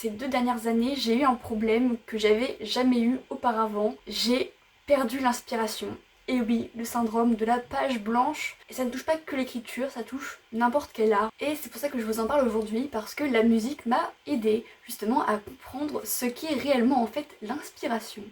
ces 2 dernières années, j'ai eu un problème que j'avais jamais eu auparavant. J'ai perdu l'inspiration. Et oui, le syndrome de la page blanche. Et ça ne touche pas que l'écriture, ça touche n'importe quel art. Et c'est pour ça que je vous en parle aujourd'hui, parce que la musique m'a aidé justement à comprendre ce qu'est réellement en fait l'inspiration.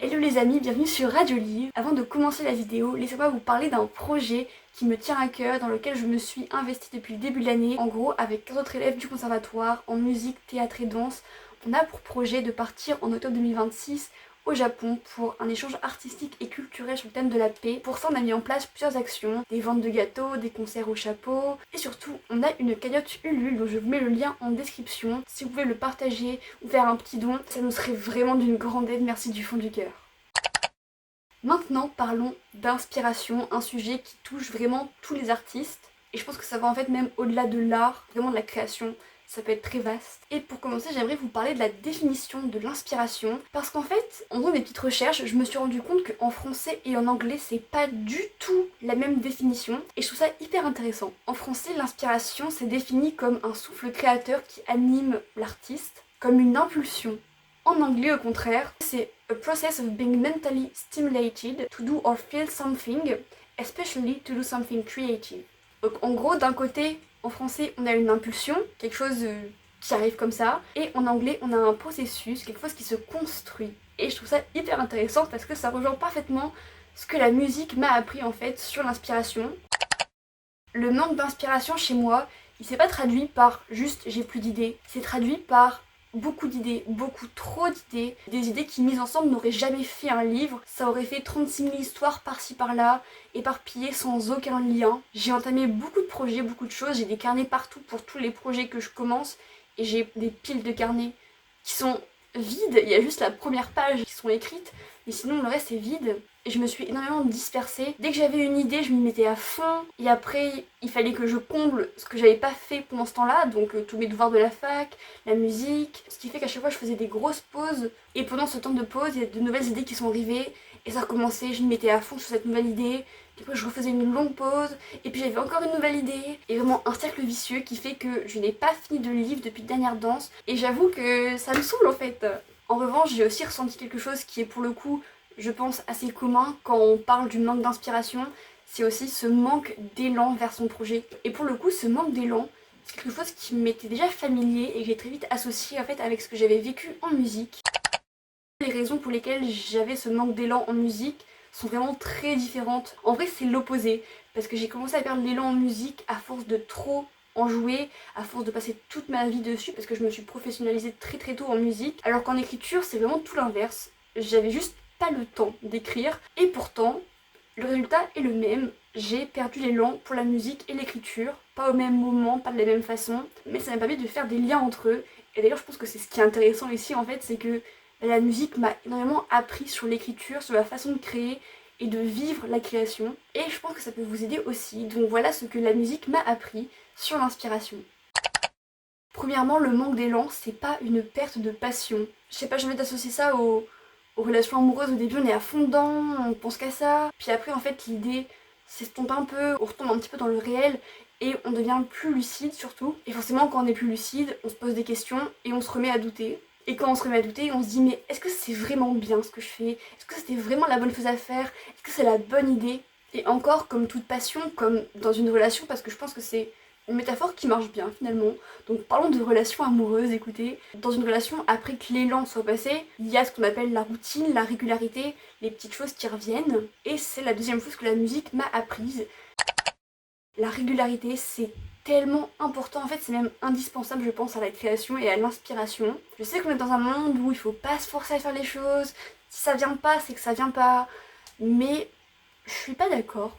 Hello les amis, bienvenue sur Radio Livre. Avant de commencer la vidéo, laissez-moi vous parler d'un projet qui me tient à cœur, dans lequel je me suis investie depuis le début de l'année. En gros, avec 15 autres élèves du conservatoire en musique, théâtre et danse, on a pour projet de partir en octobre 2026 au Japon pour un échange artistique et culturel sur le thème de la paix. Pour ça, on a mis en place plusieurs actions, des ventes de gâteaux, des concerts au chapeau, et surtout, on a une cagnotte Ulule dont je vous mets le lien en description. Si vous pouvez le partager ou faire un petit don, ça nous serait vraiment d'une grande aide, merci du fond du cœur. Maintenant, parlons d'inspiration, un sujet qui touche vraiment tous les artistes, et je pense que ça va en fait même au-delà de l'art, vraiment de la création. Ça peut être très vaste. Et pour commencer, j'aimerais vous parler de la définition de l'inspiration. Parce qu'en fait, en faisant des petites recherches, je me suis rendu compte qu'en français et en anglais, c'est pas du tout la même définition. Et je trouve ça hyper intéressant. En français, l'inspiration, c'est défini comme un souffle créateur qui anime l'artiste, comme une impulsion. En anglais, au contraire, c'est a process of being mentally stimulated to do or feel something, especially to do something creative. Donc en gros, d'un côté, en français, on a une impulsion, quelque chose qui arrive comme ça, et en anglais, on a un processus, quelque chose qui se construit. Et je trouve ça hyper intéressant parce que ça rejoint parfaitement ce que la musique m'a appris en fait sur l'inspiration. Le manque d'inspiration chez moi, il s'est pas traduit par juste j'ai plus d'idées, c'est traduit par beaucoup d'idées, beaucoup trop d'idées, des idées qui mises ensemble n'auraient jamais fait un livre, ça aurait fait 36 000 histoires par-ci par-là, éparpillées sans aucun lien. J'ai entamé beaucoup de projets, beaucoup de choses, j'ai des carnets partout pour tous les projets que je commence, et j'ai des piles de carnets qui sont vides, il y a juste la première page qui sont écrites, mais sinon le reste est vide. Et je me suis énormément dispersée. Dès que j'avais une idée, je m'y mettais à fond. Et après, il fallait que je comble ce que j'avais pas fait pendant ce temps-là. Donc tous mes devoirs de la fac, la musique. Ce qui fait qu'à chaque fois, je faisais des grosses pauses. Et pendant ce temps de pause, il y a de nouvelles idées qui sont arrivées. Et ça recommençait, je m'y mettais à fond sur cette nouvelle idée. Puis après, je refaisais une longue pause. Et puis j'avais encore une nouvelle idée. Et vraiment un cercle vicieux qui fait que je n'ai pas fini de livre depuis dernière danse. Et j'avoue que ça me saoule en fait. En revanche, j'ai aussi ressenti quelque chose qui est pour le coup, je pense, assez commun quand on parle du manque d'inspiration, c'est aussi ce manque d'élan vers son projet. Et pour le coup, ce manque d'élan, c'est quelque chose qui m'était déjà familier et que j'ai très vite associé en fait avec ce que j'avais vécu en musique. Les raisons pour lesquelles j'avais ce manque d'élan en musique sont vraiment très différentes. En vrai, c'est l'opposé, parce que j'ai commencé à perdre l'élan en musique à force de trop en jouer, à force de passer toute ma vie dessus, parce que je me suis professionnalisée très très tôt en musique, alors qu'en écriture, c'est vraiment tout l'inverse. J'avais juste pas le temps d'écrire, et pourtant le résultat est le même. J'ai perdu l'élan pour la musique et l'écriture, pas au même moment, pas de la même façon, mais ça m'a permis de faire des liens entre eux. Et d'ailleurs, je pense que c'est ce qui est intéressant ici en fait, c'est que la musique m'a énormément appris sur l'écriture, sur la façon de créer et de vivre la création, et je pense que ça peut vous aider aussi. Donc voilà ce que la musique m'a appris sur l'inspiration. Premièrement, le manque d'élan, c'est pas une perte de passion. Je sais pas, j'ai envie d'associer ça aux relations amoureuses. Au début, on est à fond dedans, on pense qu'à ça. Puis après, en fait, l'idée s'estompe un peu, on retombe un petit peu dans le réel et on devient plus lucide surtout. Et forcément, quand on est plus lucide, on se pose des questions et on se remet à douter. Et quand on se remet à douter, on se dit mais est-ce que c'est vraiment bien ce que je fais? Est-ce que c'était vraiment la bonne chose à faire? Est-ce que c'est la bonne idée? Et encore, comme toute passion, comme dans une relation, parce que je pense que c'est une métaphore qui marche bien finalement. Donc parlons de relations amoureuses, écoutez. Dans une relation, après que l'élan soit passé, il y a ce qu'on appelle la routine, la régularité, les petites choses qui reviennent. Et c'est la deuxième chose que la musique m'a apprise. La régularité, c'est tellement important, en fait c'est même indispensable je pense à la création et à l'inspiration. Je sais qu'on est dans un monde où il faut pas se forcer à faire les choses, si ça vient pas c'est que ça vient pas, mais je suis pas d'accord,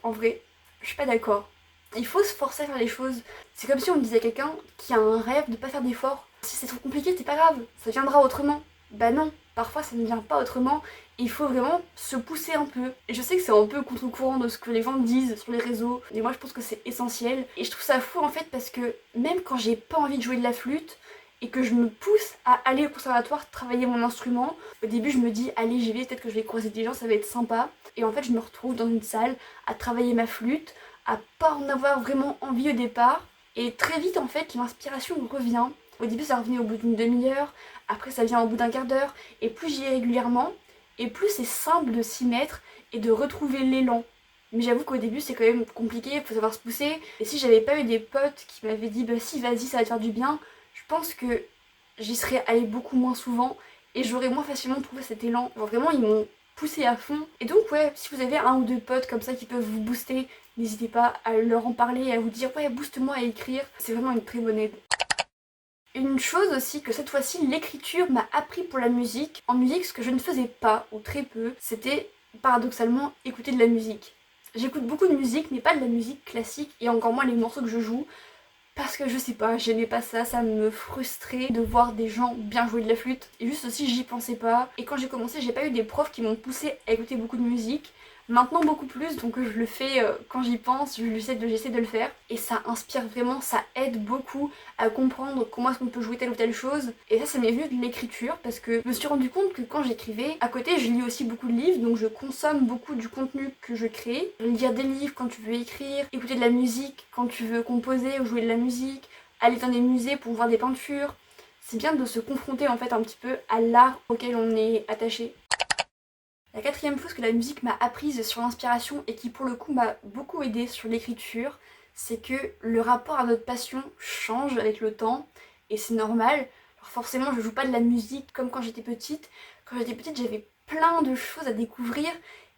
en vrai, je suis pas d'accord. Il faut se forcer à faire les choses. C'est comme si on disait à quelqu'un qui a un rêve de pas faire d'efforts. Si c'est trop compliqué, c'est pas grave, ça viendra autrement. Bah non, parfois ça ne vient pas autrement. Il faut vraiment se pousser un peu. Et je sais que c'est un peu contre-courant de ce que les gens disent sur les réseaux, mais moi je pense que c'est essentiel. Et je trouve ça fou en fait parce que même quand j'ai pas envie de jouer de la flûte, et que je me pousse à aller au conservatoire travailler mon instrument. Au début je me dis allez j'y vais, peut-être que je vais croiser des gens, ça va être sympa. Et en fait je me retrouve dans une salle à travailler ma flûte, à pas en avoir vraiment envie au départ. Et très vite en fait l'inspiration revient. Au début ça revenait au bout d'une demi-heure, après ça vient au bout d'un quart d'heure. Et plus j'y vais régulièrement, et plus c'est simple de s'y mettre et de retrouver l'élan. Mais j'avoue qu'au début c'est quand même compliqué, il faut savoir se pousser. Et si j'avais pas eu des potes qui m'avaient dit bah si vas-y ça va te faire du bien, je pense que j'y serais allée beaucoup moins souvent et j'aurais moins facilement trouvé cet élan. Genre vraiment ils m'ont poussé à fond. Et donc ouais, si vous avez un ou deux potes comme ça qui peuvent vous booster, n'hésitez pas à leur en parler et à vous dire ouais booste-moi à écrire, c'est vraiment une très bonne aide. Une chose aussi que cette fois-ci l'écriture m'a appris pour la musique. En musique ce que je ne faisais pas ou très peu, c'était paradoxalement écouter de la musique. J'écoute beaucoup de musique mais pas de la musique classique et encore moins les morceaux que je joue. Parce que je sais pas, j'aimais pas ça, ça me frustrait de voir des gens bien jouer de la flûte. Et juste aussi j'y pensais pas. Et quand j'ai commencé, j'ai pas eu des profs qui m'ont poussé à écouter beaucoup de musique. Maintenant beaucoup plus, donc je le fais quand j'y pense, j'essaie de le faire. Et ça inspire vraiment, ça aide beaucoup à comprendre comment est-ce qu'on peut jouer telle ou telle chose. Et ça m'est venu de l'écriture parce que je me suis rendu compte que quand j'écrivais, à côté je lis aussi beaucoup de livres, donc je consomme beaucoup du contenu que je crée. Lire des livres quand tu veux écrire, écouter de la musique quand tu veux composer ou jouer de la musique, aller dans des musées pour voir des peintures. C'est bien de se confronter en fait un petit peu à l'art auquel on est attaché. La quatrième chose que la musique m'a apprise sur l'inspiration et qui pour le coup m'a beaucoup aidée sur l'écriture, c'est que le rapport à notre passion change avec le temps et c'est normal. Alors forcément je joue pas de la musique comme quand j'étais petite. Quand j'étais petite j'avais plein de choses à découvrir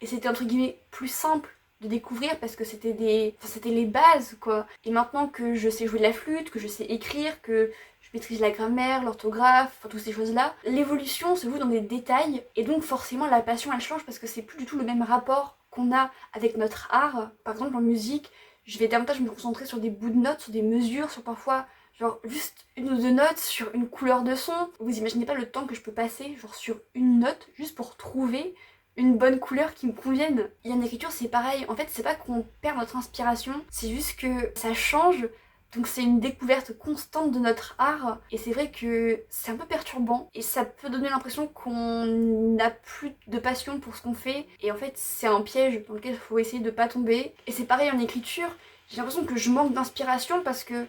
et c'était entre guillemets plus simple de découvrir parce que c'était les bases quoi. Et maintenant que je sais jouer de la flûte, que je sais écrire, que je maîtrise la grammaire, l'orthographe, enfin toutes ces choses-là. L'évolution se joue dans des détails et donc forcément la passion elle change parce que c'est plus du tout le même rapport qu'on a avec notre art. Par exemple en musique, je vais davantage me concentrer sur des bouts de notes, sur des mesures, sur parfois genre juste une ou deux notes, sur une couleur de son. Vous imaginez pas le temps que je peux passer genre sur une note juste pour trouver une bonne couleur qui me convienne. Et en écriture c'est pareil, en fait c'est pas qu'on perd notre inspiration, c'est juste que ça change. Donc c'est une découverte constante de notre art et c'est vrai que c'est un peu perturbant et ça peut donner l'impression qu'on n'a plus de passion pour ce qu'on fait et en fait c'est un piège dans lequel il faut essayer de pas tomber. Et c'est pareil en écriture, j'ai l'impression que je manque d'inspiration parce que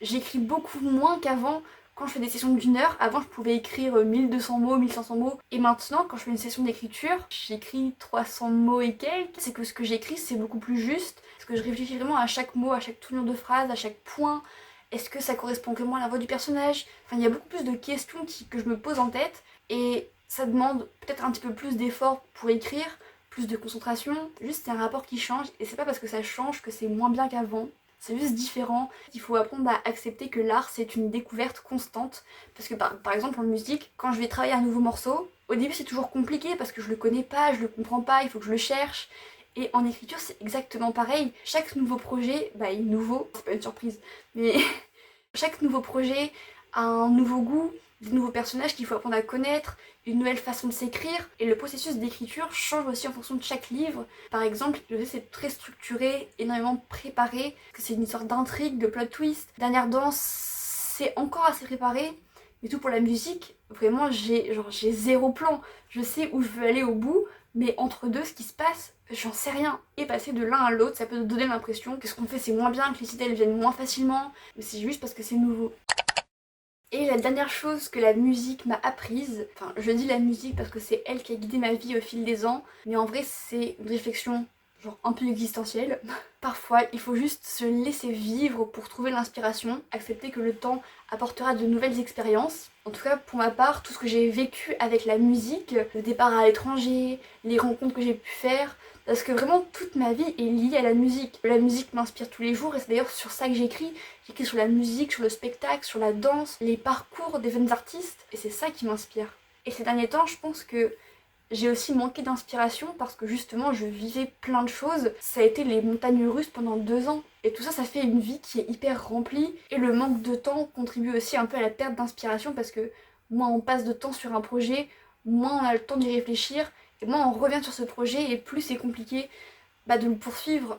j'écris beaucoup moins qu'avant. Quand je fais des sessions d'une heure, avant je pouvais écrire 1200 mots, 1500 mots. Et maintenant, quand je fais une session d'écriture, j'écris 300 mots et quelques. C'est que ce que j'écris, c'est beaucoup plus juste. Parce que je réfléchis vraiment à chaque mot, à chaque tournure de phrase, à chaque point. Est-ce que ça correspond vraiment à la voix du personnage? Enfin, il y a beaucoup plus de questions que je me pose en tête. Et ça demande peut-être un petit peu plus d'effort pour écrire, plus de concentration. Juste, c'est un rapport qui change. Et c'est pas parce que ça change que c'est moins bien qu'avant. C'est juste différent. Il faut apprendre à accepter que l'art c'est une découverte constante. Parce que par exemple en musique, quand je vais travailler un nouveau morceau, au début c'est toujours compliqué parce que je le connais pas, je le comprends pas, il faut que je le cherche. Et en écriture c'est exactement pareil. Chaque nouveau projet, nouveau, c'est pas une surprise, mais chaque nouveau projet a un nouveau goût, des nouveaux personnages qu'il faut apprendre à connaître, une nouvelle façon de s'écrire, et le processus d'écriture change aussi en fonction de chaque livre. Par exemple, je sais c'est très structuré, énormément préparé, que c'est une sorte d'intrigue, de plot twist. Dernière danse, c'est encore assez préparé, mais tout pour la musique, vraiment j'ai zéro plan. Je sais où je veux aller au bout, mais entre deux, ce qui se passe, j'en sais rien. Et passer de l'un à l'autre, ça peut te donner l'impression que ce qu'on fait c'est moins bien, que les idées elles viennent moins facilement, mais c'est juste parce que c'est nouveau. Et la dernière chose que la musique m'a apprise, enfin je dis la musique parce que c'est elle qui a guidé ma vie au fil des ans, mais en vrai c'est une réflexion genre un peu existentielle. Parfois il faut juste se laisser vivre pour trouver l'inspiration, accepter que le temps apportera de nouvelles expériences. En tout cas pour ma part, tout ce que j'ai vécu avec la musique, le départ à l'étranger, les rencontres que j'ai pu faire, parce que vraiment toute ma vie est liée à la musique. La musique m'inspire tous les jours et c'est d'ailleurs sur ça que j'écris. J'écris sur la musique, sur le spectacle, sur la danse, les parcours des jeunes artistes et c'est ça qui m'inspire. Et ces derniers temps, je pense que j'ai aussi manqué d'inspiration parce que justement je vivais plein de choses. Ça a été les montagnes russes pendant 2 ans. Et tout ça, ça fait une vie qui est hyper remplie. Et le manque de temps contribue aussi un peu à la perte d'inspiration parce que moins on passe de temps sur un projet, moins on a le temps d'y réfléchir. Et moins on revient sur ce projet et plus c'est compliqué de le poursuivre.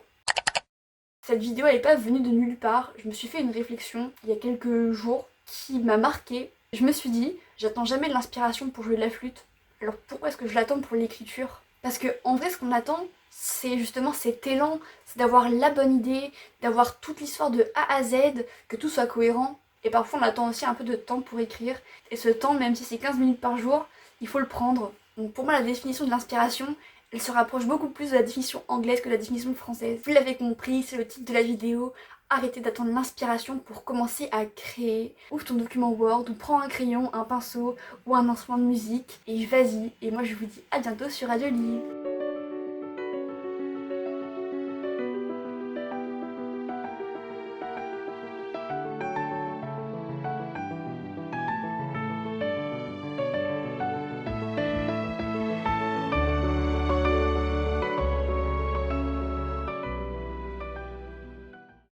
Cette vidéo elle n'est pas venue de nulle part. Je me suis fait une réflexion il y a quelques jours qui m'a marquée Je me suis dit, j'attends jamais de l'inspiration pour jouer de la flûte, alors pourquoi est-ce que je l'attends pour l'écriture? Parce que en vrai ce qu'on attend, c'est justement cet élan, c'est d'avoir la bonne idée, d'avoir toute l'histoire de A à Z, que tout soit cohérent. Et parfois on attend aussi un peu de temps pour écrire. Et ce temps, même si c'est 15 minutes par jour, il faut le prendre. Donc pour moi la définition de l'inspiration, elle se rapproche beaucoup plus de la définition anglaise que de la définition française. Vous l'avez compris, c'est le titre de la vidéo. Arrêtez d'attendre l'inspiration pour commencer à créer. Ouvre ton document Word ou prends un crayon, un pinceau ou un instrument de musique et vas-y. Et moi je vous dis à bientôt sur Radio Livre.